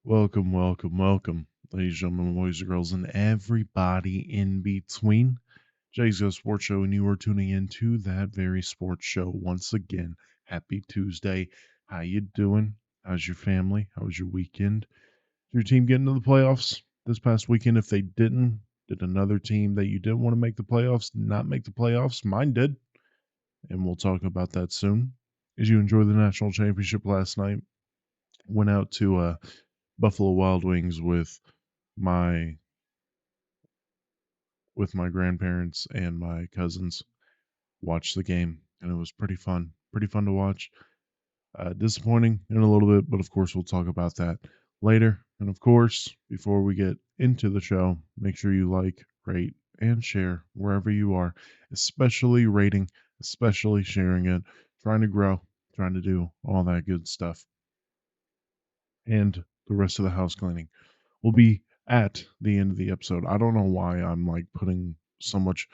Welcome, welcome, welcome, ladies and gentlemen, boys and girls, and everybody in between. Jackie's Sports Show, and you are tuning into that very sports show once again. Happy Tuesday. How you doing? How's your family? How was your weekend? Did your team get into the playoffs this past weekend? If they didn't, did another team that you didn't want to make the playoffs not make the playoffs? Mine did, and we'll talk about that soon. Did you enjoy the national championship last night? Went out to Buffalo Wild Wings my with my grandparents and my cousins. Watched the game, and it was pretty fun to watch. Disappointing in a little bit, but of course we'll talk about that later. And of course, before we get into the show, make sure you like, rate, and share wherever you are, especially rating, especially sharing it, trying to grow, trying to do all that good stuff. And the rest of the house cleaning will be at the end of the episode. I don't know why I'm like putting so much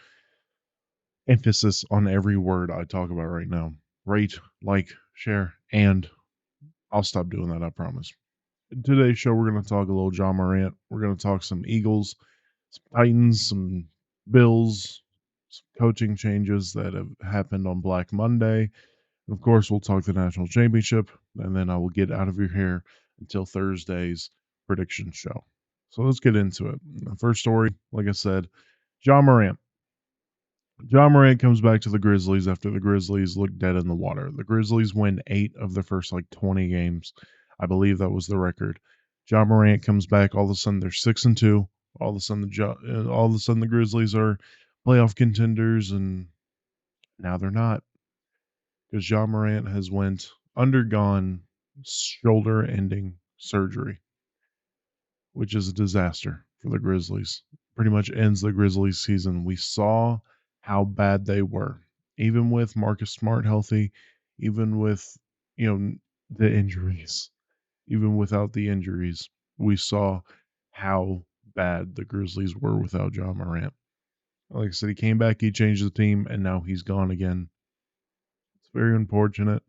emphasis on every word I talk about right now. Rate, like, share, and I'll stop doing that, I promise. In today's show, we're going to talk a little John Morant. We're going to talk some Eagles, some Titans, some Bills, some coaching changes that have happened on Black Monday. And of course, we'll talk the national championship, and then I will get out of your hair until Thursday's prediction show. So let's get into it. The first story, like I said, John Morant. John Morant comes back to the Grizzlies after the Grizzlies look dead in the water. The Grizzlies win 8 of their first 20 games. I believe that was the record. John Morant comes back. All of a sudden, they're 6-2. All of a sudden, the Grizzlies are playoff contenders, and now they're not because John Morant has undergone shoulder-ending surgery, which is a disaster for the Grizzlies. Pretty much ends the Grizzlies season. We saw how bad they were, even with Marcus Smart healthy, even with the injuries, even without the injuries, we saw how bad the Grizzlies were without John Morant. Like I said, he came back, he changed the team, and now he's gone again. It's very unfortunate.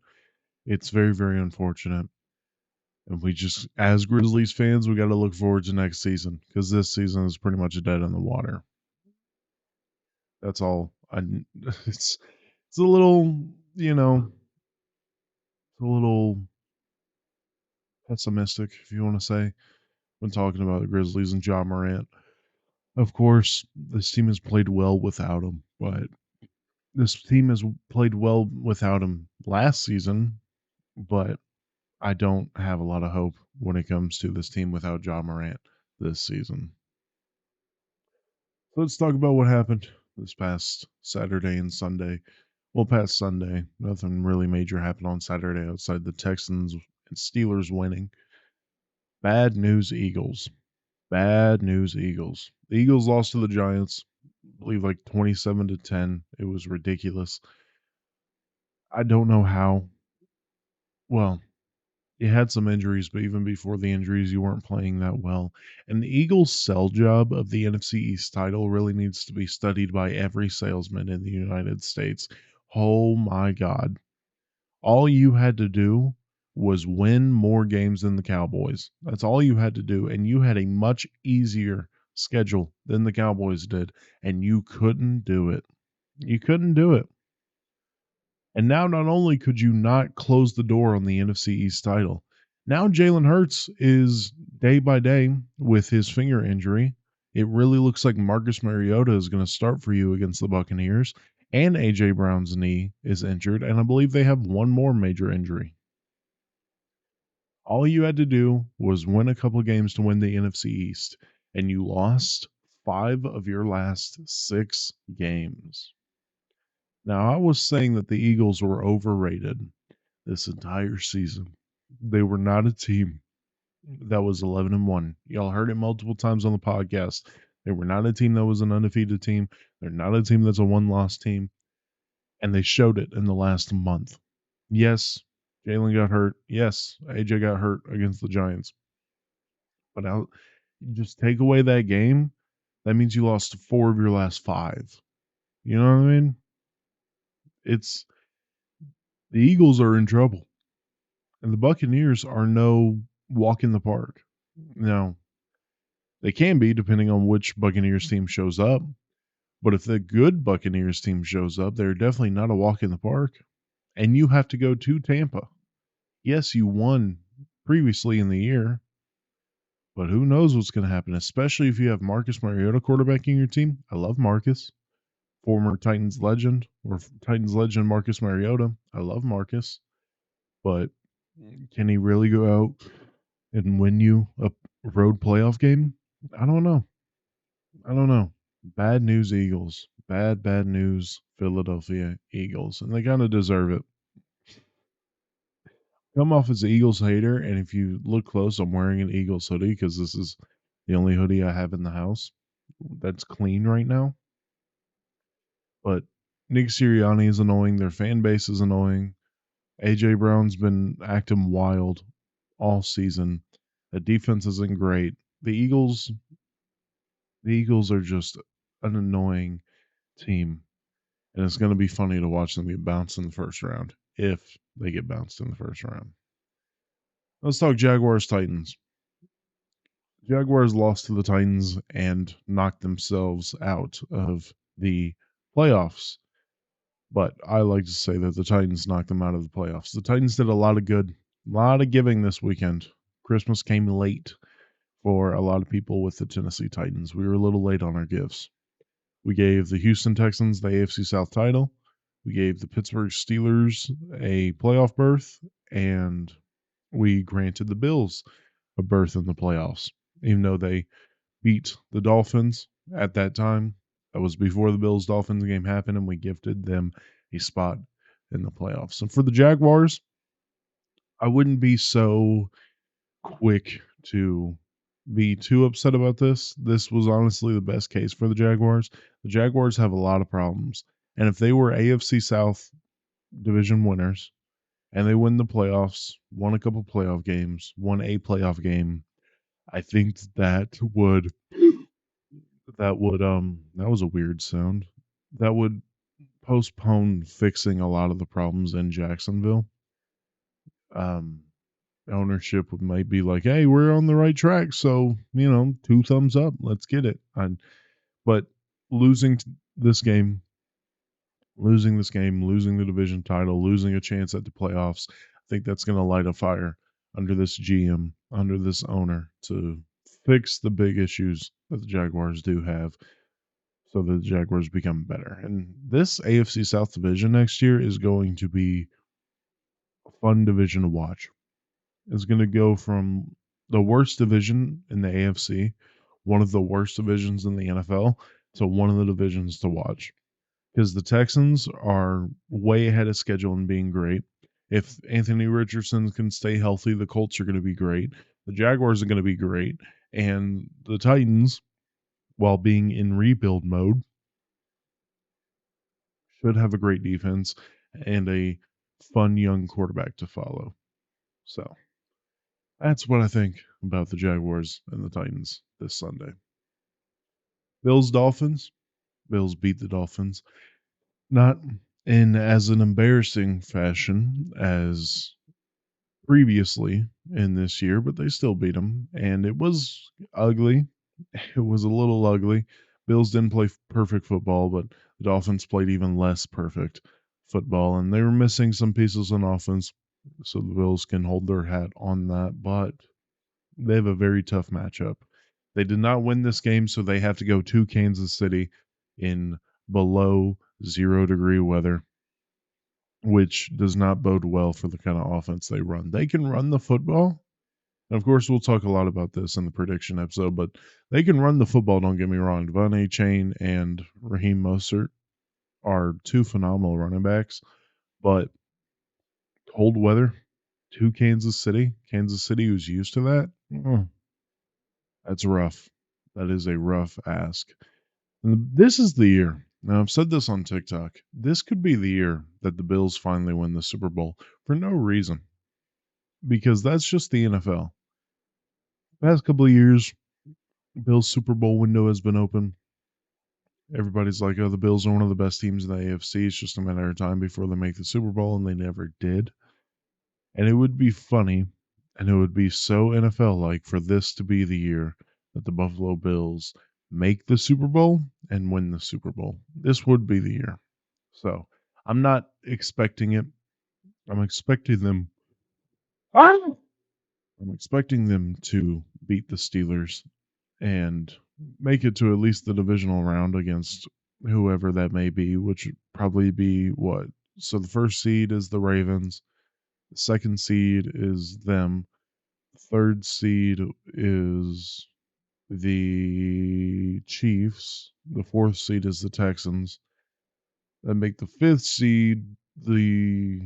It's very, very unfortunate. And we just, as Grizzlies fans, we got to look forward to next season because this season is pretty much dead in the water. That's all. It's a little, it's a little pessimistic, if you want to say, when talking about the Grizzlies and John Morant. Of course, this team has played well without him, but this team has played well without him last season, but I don't have a lot of hope when it comes to this team without John Morant this season. So let's talk about what happened this past Saturday and Sunday. Well, past Sunday, nothing really major happened on Saturday outside the Texans and Steelers winning. Bad news, Eagles. Bad news, Eagles. The Eagles lost to the Giants, I believe 27-10. It was ridiculous. I don't know how. Well, you had some injuries, but even before the injuries, you weren't playing that well. And the Eagles' sell job of the NFC East title really needs to be studied by every salesman in the United States. Oh my God. All you had to do was win more games than the Cowboys. That's all you had to do. And you had a much easier schedule than the Cowboys did. And you couldn't do it. You couldn't do it. And now not only could you not close the door on the NFC East title, now Jalen Hurts is day by day with his finger injury. It really looks like Marcus Mariota is going to start for you against the Buccaneers. And A.J. Brown's knee is injured, and I believe they have one more major injury. All you had to do was win a couple games to win the NFC East, and you lost 5 of your last 6 games. Now, I was saying that the Eagles were overrated this entire season. They were not a team that was 11-1. Y'all heard it multiple times on the podcast. They were not a team that was an undefeated team. They're not a team that's a one-loss team. And they showed it in the last month. Yes, Jalen got hurt. Yes, AJ got hurt against the Giants. But now, just take away that game, that means you lost 4 of your last 5. You know what I mean? It's the Eagles are in trouble. And the Buccaneers are no walk in the park. Now, they can be depending on which Buccaneers team shows up. But if the good Buccaneers team shows up, they're definitely not a walk in the park. And you have to go to Tampa. Yes, you won previously in the year, but who knows what's going to happen, especially if you have Marcus Mariota quarterbacking your team. I love Marcus, former Titans legend or Titans legend Marcus Mariota. I love Marcus, but can he really go out and win you a road playoff game? I don't know. I don't know. Bad news, Eagles. Bad news, Philadelphia Eagles. And they kind of deserve it. Come off as an Eagles hater, and if you look close, I'm wearing an Eagles hoodie because this is the only hoodie I have in the house that's clean right now. But Nick Sirianni is annoying. Their fan base is annoying. AJ Brown's been acting wild all season. The defense isn't great. The Eagles are just an annoying team, and it's going to be funny to watch them get bounced in the first round if they get bounced in the first round. Let's talk Jaguars Titans. Jaguars lost to the Titans and knocked themselves out of the playoffs. But I like to say that the Titans knocked them out of the playoffs. The Titans did a lot of good, a lot of giving this weekend. Christmas came late for a lot of people with the Tennessee Titans. We were a little late on our gifts. We gave the Houston Texans the AFC South title. We gave the Pittsburgh Steelers a playoff berth, and we granted the Bills a berth in the playoffs, even though they beat the Dolphins at that time. That was before the Bills Dolphins game happened, and we gifted them a spot in the playoffs. And for the Jaguars, I wouldn't be so quick to be too upset about this. This was honestly the best case for the Jaguars. The Jaguars have a lot of problems. And if they were AFC South division winners and they win the playoffs, won a couple playoff games, won a playoff game, I think that was a weird sound. That would postpone fixing a lot of the problems in Jacksonville. Um, ownership might be like, "Hey, we're on the right track, so two thumbs up, let's get it." But losing this game, losing the division title, losing a chance at the playoffs, I think that's going to light a fire under this GM, under this owner to fix the big issues that the Jaguars do have so that the Jaguars become better. And this AFC South division next year is going to be a fun division to watch. It's going to go from the worst division in the AFC, one of the worst divisions in the NFL, to one of the divisions to watch. Because the Texans are way ahead of schedule and being great. If Anthony Richardson can stay healthy, the Colts are going to be great. The Jaguars are going to be great. And the Titans, while being in rebuild mode, should have a great defense and a fun young quarterback to follow. So that's what I think about the Jaguars and the Titans this Sunday. Bills Dolphins. Bills beat the Dolphins. Not in as an embarrassing fashion as previously in this year, but they still beat them. And it was ugly. It was a little ugly. Bills didn't play perfect football, but the Dolphins played even less perfect football, and they were missing some pieces on offense, so the Bills can hold their hat on that. But they have a very tough matchup. They did not win this game, so they have to go to Kansas City in below 0-degree weather, which does not bode well for the kind of offense they run. They can run the football. And of course, we'll talk a lot about this in the prediction episode, but they can run the football, don't get me wrong. Devon Achane and Raheem Mostert are two phenomenal running backs, but cold weather to Kansas City, who's used to that, that's rough. That is a rough ask. And this is the year. Now, I've said this on TikTok. This could be the year that the Bills finally win the Super Bowl for no reason, because that's just the NFL. Past couple of years, Bills Super Bowl window has been open. Everybody's like, oh, the Bills are one of the best teams in the AFC. It's just a matter of time before they make the Super Bowl, and they never did. And it would be funny And it would be so NFL like for this to be the year that the Buffalo Bills make the Super Bowl and win the Super Bowl. This would be the year. So I'm not expecting it. I'm expecting them. I'm expecting them to beat the Steelers and make it to at least the divisional round against whoever that may be, which would probably be what? So the first seed is the Ravens, the second seed is them, the third seed is the Chiefs, the fourth seed is the Texans, then make the fifth seed the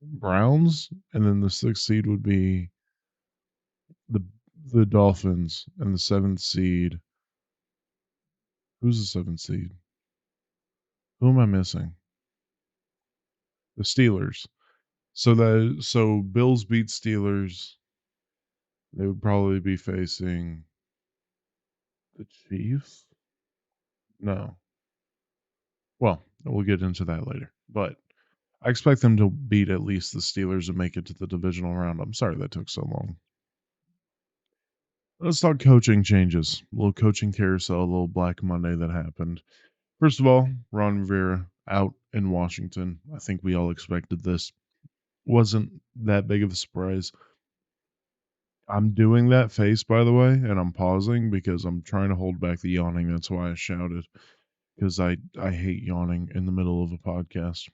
Browns, and then the sixth seed would be the the Dolphins, and the seventh seed. Who's the seventh seed? Who am I missing? The Steelers. So Bills beat Steelers. They would probably be facing the Chiefs. No. Well, we'll get into that later. But I expect them to beat at least the Steelers and make it to the divisional round. I'm sorry that took so long. Let's talk coaching changes. A little coaching carousel, a little Black Monday that happened. First of all, Ron Rivera out in Washington. I think we all expected this. Wasn't that big of a surprise. I'm doing that face, by the way, and I'm pausing because I'm trying to hold back the yawning. That's why I shouted, because I hate yawning in the middle of a podcast.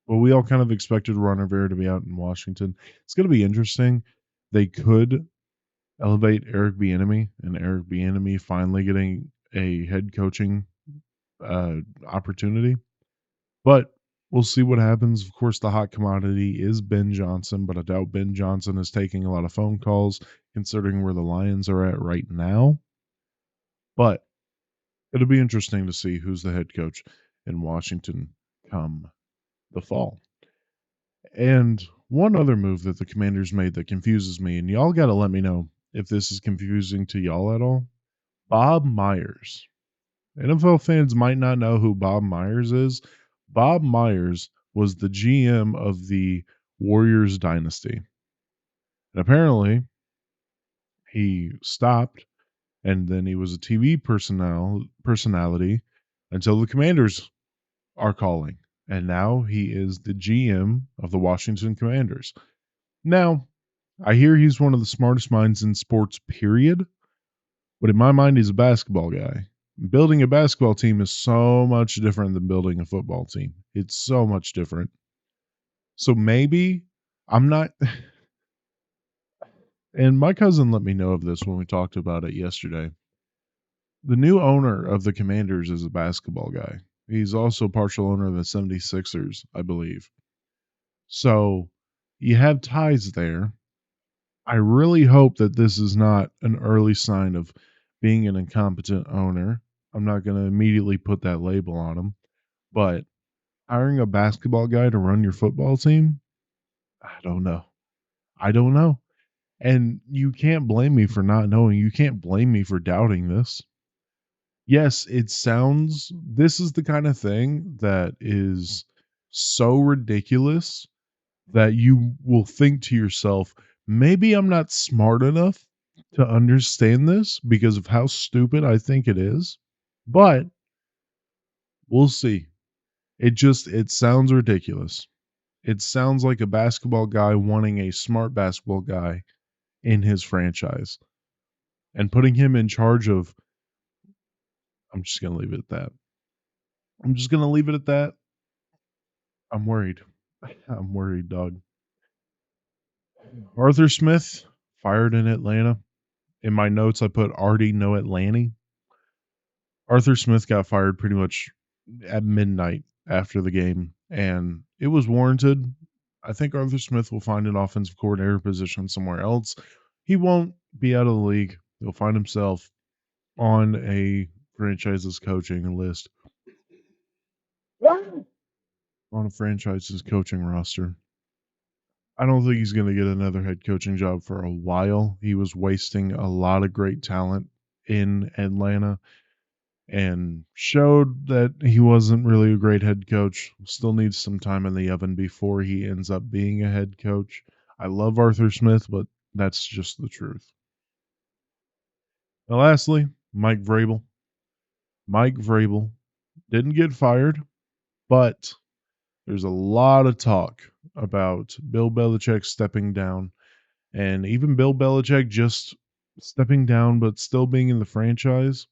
Well, we all kind of expected Ron Rivera to be out in Washington. It's going to be interesting. They could elevate Eric Bieniemy, and Eric Bieniemy finally getting a head coaching opportunity. But we'll see what happens. Of course, the hot commodity is Ben Johnson, but I doubt Ben Johnson is taking a lot of phone calls considering where the Lions are at right now. But it'll be interesting to see who's the head coach in Washington come the fall. And one other move that the Commanders made that confuses me, and y'all got to let me know if this is confusing to y'all at all. Bob Myers. NFL fans might not know who Bob Myers is. Bob Myers was the GM of the Warriors dynasty. And apparently, he stopped and then he was a TV personality until the Commanders are calling. And now he is the GM of the Washington Commanders. Now, I hear he's one of the smartest minds in sports, period. But in my mind, he's a basketball guy. Building a basketball team is so much different than building a football team. It's so much different. So maybe I'm not. And my cousin let me know of this when we talked about it yesterday. The new owner of the Commanders is a basketball guy. He's also partial owner of the 76ers, I believe. So you have ties there. I really hope that this is not an early sign of being an incompetent owner. I'm not going to immediately put that label on him, but hiring a basketball guy to run your football team, I don't know. I don't know. And you can't blame me for not knowing. You can't blame me for doubting this. Yes, this is the kind of thing that is so ridiculous that you will think to yourself, maybe I'm not smart enough to understand this because of how stupid I think it is. But we'll see. It sounds ridiculous. It sounds like a basketball guy wanting a smart basketball guy in his franchise and putting him in charge of. I'm just going to leave it at that. I'm just going to leave it at that. I'm worried. I'm worried, dog. Arthur Smith fired in Atlanta. In my notes, I put already know Atlanta. Arthur Smith got fired pretty much at midnight after the game, and it was warranted. I think Arthur Smith will find an offensive coordinator position somewhere else. He won't be out of the league. He'll find himself on a franchise's coaching list, on a franchise's coaching roster. I don't think he's going to get another head coaching job for a while. He was wasting a lot of great talent in Atlanta and showed that he wasn't really a great head coach. Still needs some time in the oven before he ends up being a head coach. I love Arthur Smith, but that's just the truth. Now, lastly, Mike Vrabel. Mike Vrabel didn't get fired, but there's a lot of talk about Bill Belichick stepping down, and even Bill Belichick just stepping down, but still being in the franchise.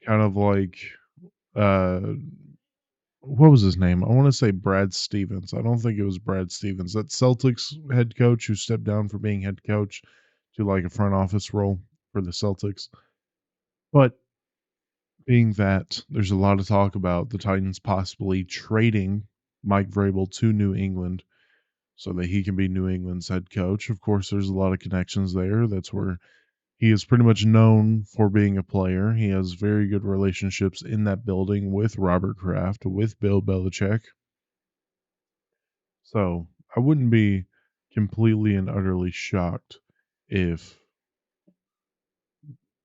Kind of like, uh, what was his name? I want to say Brad Stevens. I don't think it was Brad Stevens. That Celtics head coach who stepped down from being head coach to like a front office role for the Celtics. But being that there's a lot of talk about the Titans possibly trading Mike Vrabel to New England so that he can be New England's head coach. Of course, there's a lot of connections there. That's where he is pretty much known for being a player. He has very good relationships in that building with Robert Kraft, with Bill Belichick. So I wouldn't be completely and utterly shocked if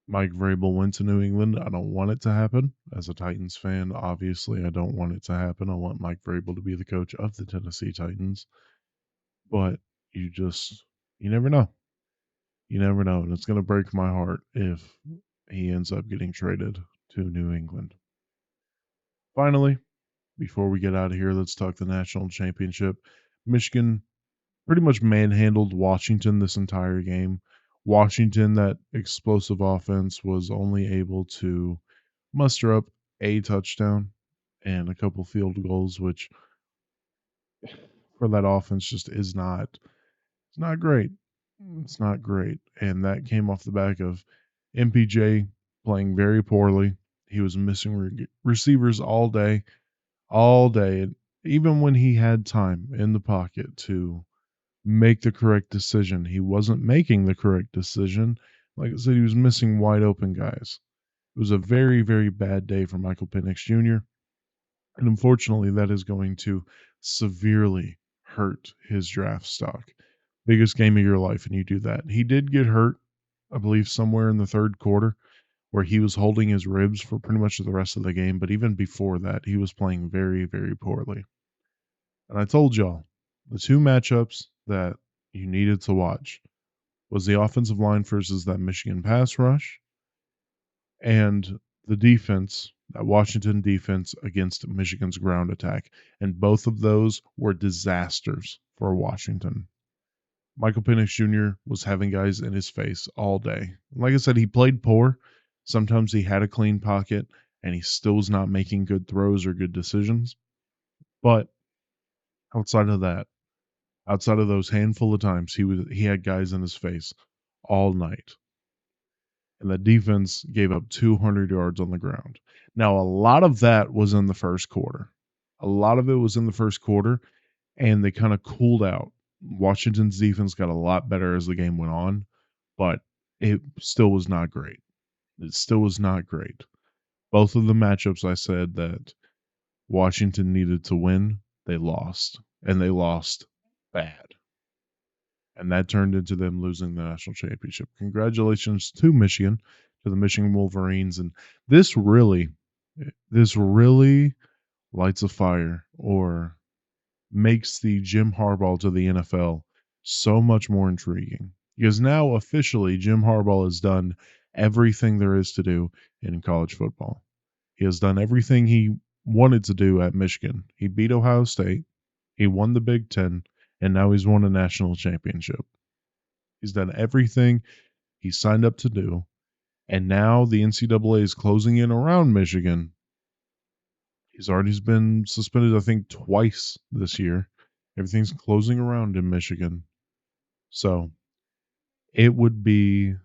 Mike Vrabel went to New England. I don't want it to happen. As a Titans fan, obviously, I don't want it to happen. I want Mike Vrabel to be the coach of the Tennessee Titans. But you never know. You never know. And it's going to break my heart if he ends up getting traded to New England. Finally, before we get out of here, let's talk the national championship. Michigan pretty much manhandled Washington this entire game. Washington, that explosive offense, was only able to muster up a touchdown and a couple field goals, which for that offense just is not it's not great. It's not great. And that came off the back of MPJ playing very poorly. He was missing receivers all day. And even when he had time in the pocket to make the correct decision, he wasn't making the correct decision. Like I said, he was missing wide open guys. It was a very, very bad day for Michael Penix Jr. And unfortunately, that is going to severely hurt his draft stock. Biggest game of your life, and you do that. He did get hurt, I believe, somewhere in the third quarter, where he was holding his ribs for pretty much the rest of the game. But even before that, he was playing very, very poorly. And I told y'all the two matchups that you needed to watch was the offensive line versus that Michigan pass rush and the defense, that Washington defense against Michigan's ground attack. And both of those were disasters for Washington. Michael Penix Jr. was having guys in his face all day. Like I said, he played poor. Sometimes he had a clean pocket, and he still was not making good throws or good decisions. But outside of that, outside of those handful of times, he had guys in his face all night. And the defense gave up 200 yards on the ground. Now, a lot of that was in the first quarter. A lot of it was in the first quarter, and they kind of cooled out. Washington's defense got a lot better as the game went on, but it still was not great. It still was not great. Both of the matchups I said that Washington needed to win, they lost, and they lost bad. And that turned into them losing the national championship. Congratulations to Michigan, to the Michigan Wolverines. And this really lights a fire or makes the Jim Harbaugh to the NFL so much more intriguing. Because now officially Jim Harbaugh has done everything there is to do in college football. He has done everything he wanted to do at Michigan. He beat Ohio State, he won the Big Ten, and now he's won a national championship. He's done everything he signed up to do, and now the NCAA is closing in around Michigan. He's already been suspended, I think, twice this year. Everything's closing around in Michigan. So it would be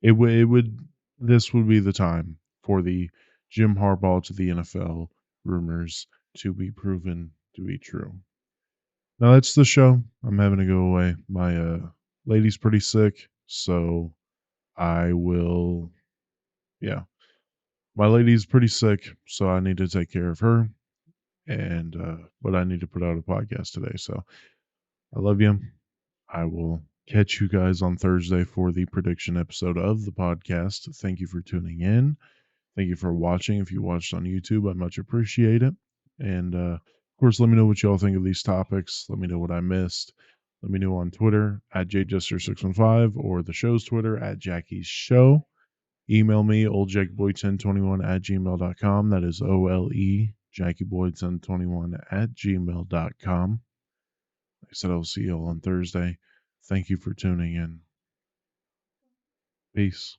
it would this would be the time for the Jim Harbaugh to the NFL rumors to be proven to be true. Now that's the show. I'm having to go away. My lady's pretty sick, so I will yeah. My lady's pretty sick, so I need to take care of her. And but I need to put out a podcast today. So I love you. I will catch you guys on Thursday for the prediction episode of the podcast. Thank you for tuning in. Thank you for watching. If you watched on YouTube, I much appreciate it. And Of course, let me know what y'all think of these topics. Let me know what I missed. Let me know on Twitter at JJester615 or the show's Twitter at Jackie's Show. Email me, oldjackieboy1021 at gmail.com. That is OLE, JackieBoy1021 at gmail.com. Like I said, I'll see y'all on Thursday. Thank you for tuning in. Peace.